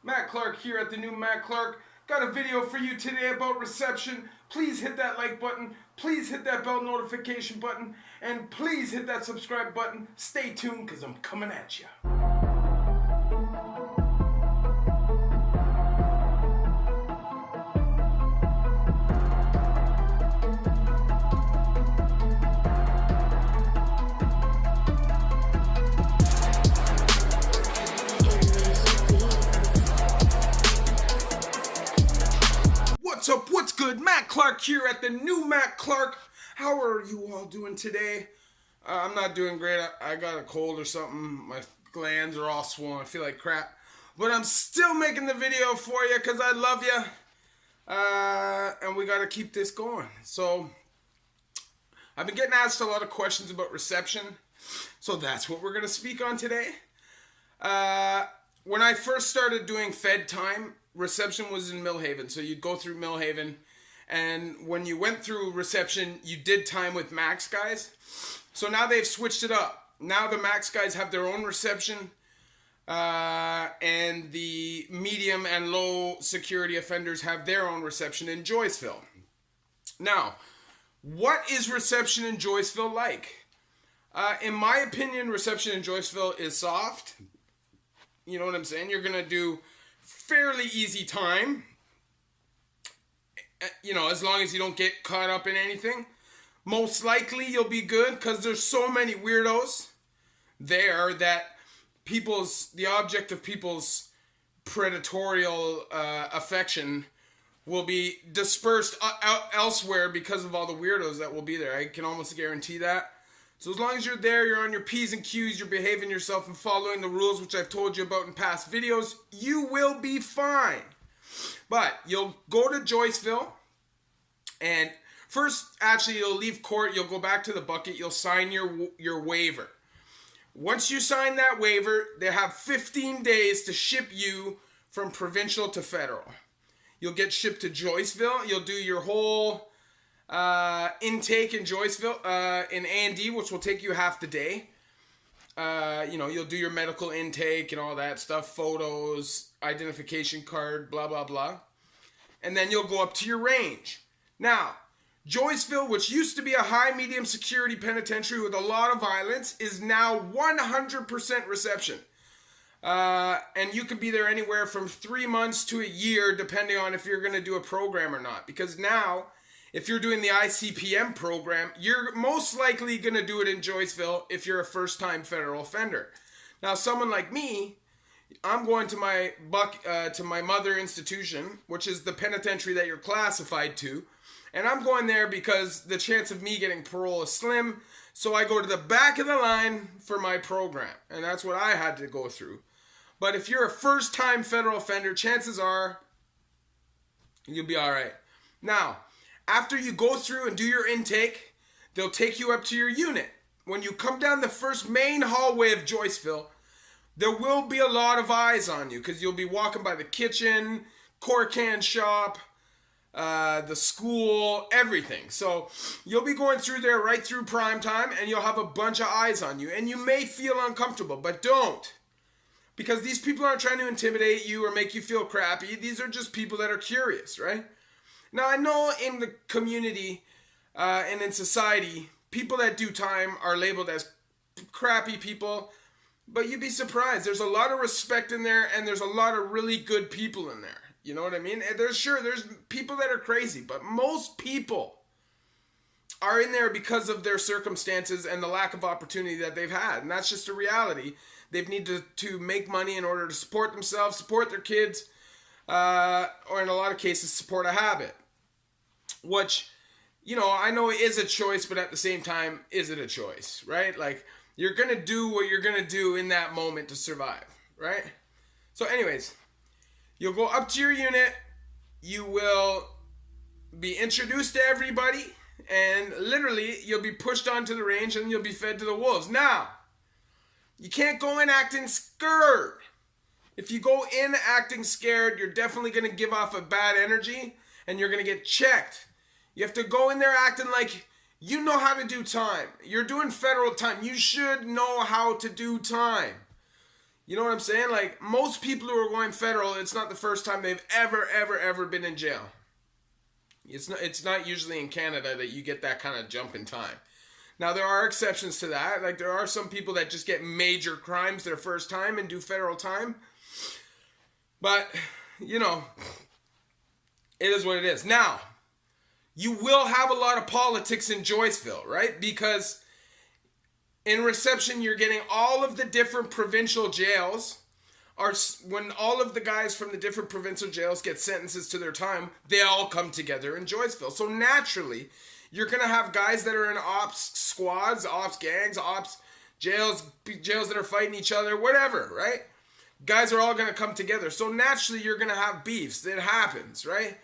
Matt Clark here at the new Matt Clark. Got a video for you today about reception. Please hit that like button. Please hit that bell notification button. And please hit that subscribe button. Stay tuned because I'm coming at you. What's up? What's good? Matt Clark here at the new Matt Clark. How are you all doing today? I'm not doing great. I got a cold or something. My glands are all swollen. I feel like crap. But I'm still making the video for you because I love you. And we got to keep this going. So, I've been getting asked a lot of questions about reception. So that's what we're going to speak on today. When I first started doing Fed time, reception was in Millhaven. So you'd go through Millhaven, and when you went through reception, you did time with Max guys. So now they've switched it up. Now the Max guys have their own reception, and the medium and low security offenders have their own reception in Joyceville. Now, what is reception in Joyceville like? In my opinion, reception in Joyceville is soft. You know what I'm saying? You're going to do fairly easy time, you know, as long as you don't get caught up in anything. Most likely you'll be good because there's so many weirdos there that the object of people's predatorial affection will be dispersed elsewhere because of all the weirdos that will be there. I can almost guarantee that. So as long as you're there, you're on your P's and Q's, you're behaving yourself and following the rules, which I've told you about in past videos, you will be fine. But you'll go to Joyceville, and first, actually, you'll leave court, you'll go back to the bucket, you'll sign your waiver. Once you sign that waiver, they have 15 days to ship you from provincial to federal. You'll get shipped to Joyceville, you'll do your whole intake in Joyceville, in A&D, which will take you half the day. You know, you'll do your medical intake and all that stuff, photos, identification card, blah, blah, blah. And then you'll go up to your range. Now, Joyceville, which used to be a high medium security penitentiary with a lot of violence, is now 100% reception. And you could be there anywhere from 3 months to a year, depending on if you're going to do a program or not. Because now, if you're doing the ICPM program, you're most likely going to do it in Joyceville if you're a first-time federal offender. Now, someone like me, I'm going to my mother institution, which is the penitentiary that you're classified to, and I'm going there because the chance of me getting parole is slim, so I go to the back of the line for my program, and that's what I had to go through. But if you're a first-time federal offender, chances are you'll be all right. Now, after you go through and do your intake, they'll take you up to your unit. When you come down the first main hallway of Joyceville, there will be a lot of eyes on you because you'll be walking by the kitchen, cork can shop, the school, everything. So you'll be going through there right through prime time, and you'll have a bunch of eyes on you. And you may feel uncomfortable, but don't. Because these people aren't trying to intimidate you or make you feel crappy. These are just people that are curious, right? Now, I know in the community and in society, people that do time are labeled as crappy people, but you'd be surprised. There's a lot of respect in there, and there's a lot of really good people in there. You know what I mean? And there's people that are crazy, but most people are in there because of their circumstances and the lack of opportunity that they've had, and that's just a reality. They've needed to make money in order to support themselves, support their kids, or in a lot of cases, support a habit. Which, you know, I know it is a choice, but at the same time, is it a choice, right? Like, you're going to do what you're going to do in that moment to survive, right? So anyways, you'll go up to your unit, you will be introduced to everybody, and literally, you'll be pushed onto the range and you'll be fed to the wolves. Now, you can't go in acting scared. If you go in acting scared, you're definitely going to give off a bad energy, and you're going to get checked. You have to go in there acting like you know how to do time. You're doing federal time. You should know how to do time. You know what I'm saying? Like, most people who are going federal, it's not the first time they've ever been in jail. It's not usually in Canada that you get that kind of jump in time. Now, there are exceptions to that. Like, there are some people that just get major crimes their first time and do federal time. But, you know, it is what it is. Now, you will have a lot of politics in Joyceville, right? Because in reception, you're getting all of the different provincial jails. When all of the guys from the different provincial jails get sentences to their time, they all come together in Joyceville. So naturally, you're going to have guys that are in ops squads, ops gangs, ops jails that are fighting each other, whatever, right? Guys are all going to come together. So naturally, you're going to have beefs. It happens, right?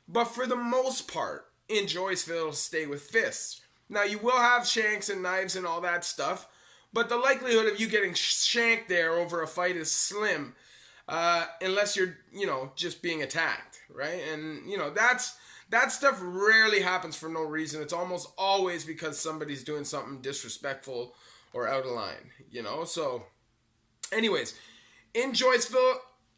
But for the most part, in Joyceville, stay with fists. Now, you will have shanks and knives and all that stuff, but the likelihood of you getting shanked there over a fight is slim, unless you're, just being attacked, right? And, that stuff rarely happens for no reason. It's almost always because somebody's doing something disrespectful or out of line, So, anyways, in Joyceville,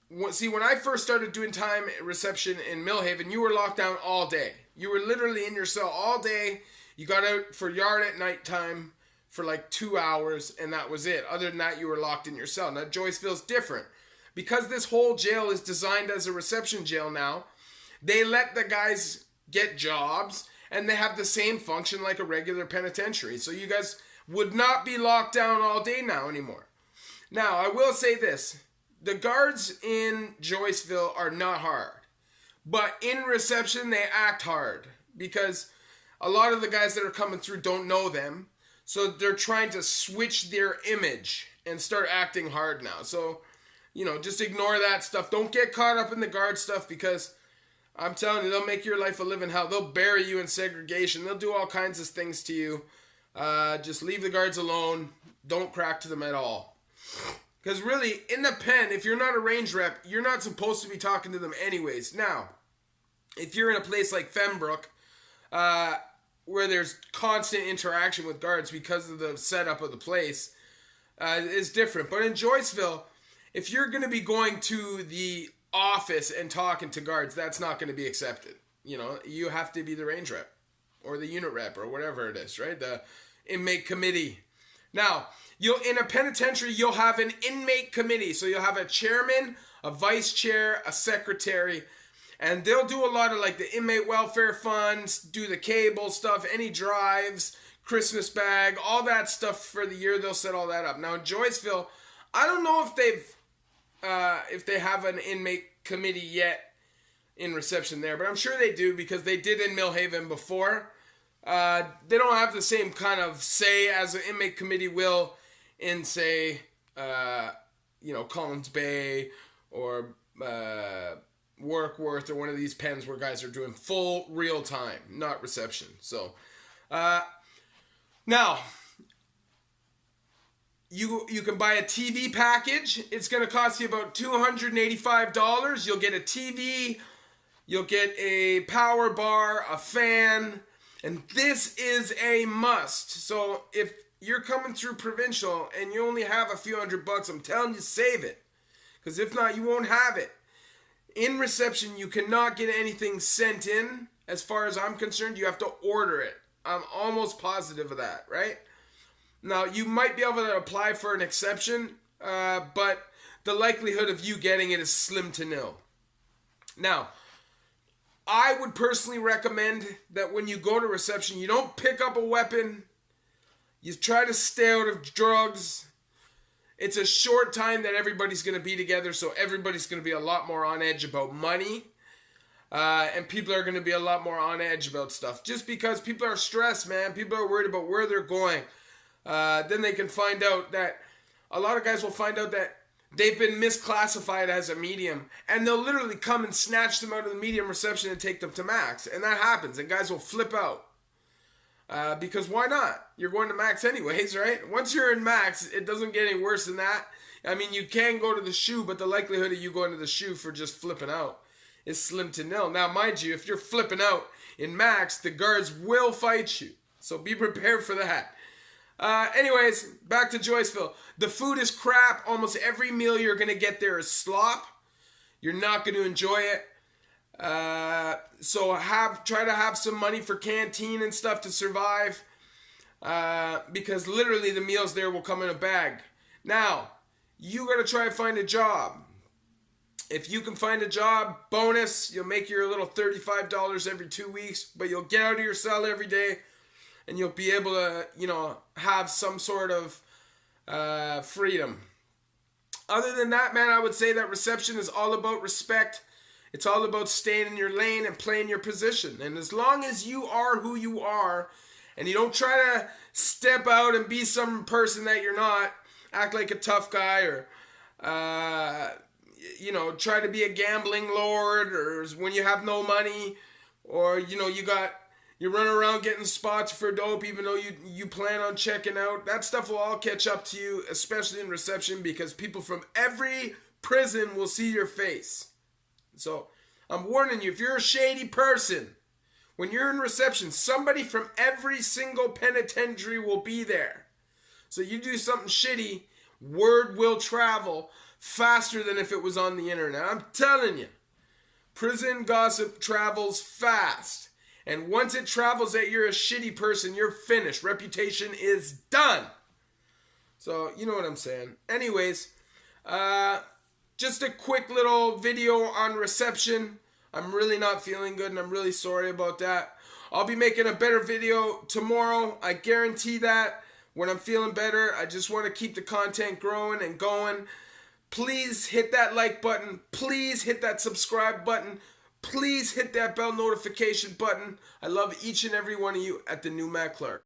when I first started doing time reception in Millhaven, you were locked down all day. You were literally in your cell all day. You got out for yard at nighttime for like 2 hours, and that was it. Other than that, you were locked in your cell. Now, Joyceville's different. Because this whole jail is designed as a reception jail now, they let the guys get jobs, and they have the same function like a regular penitentiary. So you guys would not be locked down all day now anymore. Now, I will say this. The guards in Joyceville are not hard. But in reception, they act hard. Because a lot of the guys that are coming through don't know them. So they're trying to switch their image and start acting hard now. So, just ignore that stuff. Don't get caught up in the guard stuff, because I'm telling you, they'll make your life a living hell. They'll bury you in segregation. They'll do all kinds of things to you. Just leave the guards alone. Don't crack to them at all. Because really, in the pen, if you're not a range rep, you're not supposed to be talking to them anyways. Now, if you're in a place like Fembrook, where there's constant interaction with guards because of the setup of the place, is different. But in Joyceville, if you're going to be going to the office and talking to guards, that's not going to be accepted. You have to be the range rep or the unit rep or whatever it is, right? The inmate committee. Now, in a penitentiary, you'll have an inmate committee. So you'll have a chairman, a vice chair, a secretary, and they'll do a lot of like the inmate welfare funds, do the cable stuff, any drives, Christmas bag, all that stuff for the year. They'll set all that up. Now in Joyceville, I don't know if they have an inmate committee yet in reception there, but I'm sure they do, because they did in Millhaven before. They don't have the same kind of say as an inmate committee will in, say, Collins Bay or Warkworth or one of these pens where guys are doing full real time, not reception. So, now, you can buy a TV package. It's going to cost you about $285. You'll get a TV, you'll get a power bar, a fan, and this is a must. So if you're coming through provincial and you only have a few $100, I'm telling you, save it. Because if not, you won't have it. In reception, you cannot get anything sent in. As far as I'm concerned, you have to order it. I'm almost positive of that, right? Now, you might be able to apply for an exception, but the likelihood of you getting it is slim to nil. Now, I would personally recommend that when you go to reception, you don't pick up a weapon. You try to stay out of drugs. It's a short time that everybody's going to be together, so everybody's going to be a lot more on edge about money. And people are going to be a lot more on edge about stuff. Just because people are stressed, man. People are worried about where they're going. Then they can find out that a lot of guys will find out that they've been misclassified as a medium, and they'll literally come and snatch them out of the medium reception and take them to max. And that happens, and guys will flip out. Because why not? You're going to max anyways, right? Once you're in max, it doesn't get any worse than that. I mean, you can go to the shoe, but the likelihood of you going to the shoe for just flipping out is slim to nil. Now, mind you, if you're flipping out in max, the guards will fight you. So be prepared for that. Anyways, back to Joyceville. The food is crap. Almost every meal you're going to get there is slop. You're not going to enjoy it. So try to have some money for canteen and stuff to survive. Because literally the meals there will come in a bag. Now, you got to try and find a job. If you can find a job, bonus, you'll make your little $35 every 2 weeks, but you'll get out of your cell every day and you'll be able to, have some sort of freedom. Other than that, man, I would say that reception is all about respect. It's all about staying in your lane and playing your position. And as long as you are who you are and you don't try to step out and be some person that you're not, act like a tough guy or try to be a gambling lord, or when you have no money, or you run around getting spots for dope even though you plan on checking out. That stuff will all catch up to you, especially in reception, because people from every prison will see your face. So I'm warning you, if you're a shady person, when you're in reception, somebody from every single penitentiary will be there. So you do something shitty, word will travel faster than if it was on the internet. I'm telling you, prison gossip travels fast. And once it travels that you're a shitty person, you're finished. Reputation is done. So, you know what I'm saying. Anyways, just a quick little video on reception. I'm really not feeling good and I'm really sorry about that. I'll be making a better video tomorrow. I guarantee that. When I'm feeling better, I just want to keep the content growing and going. Please hit that like button. Please hit that subscribe button. Please hit that bell notification button. I love each and every one of you at the New Matt Clark.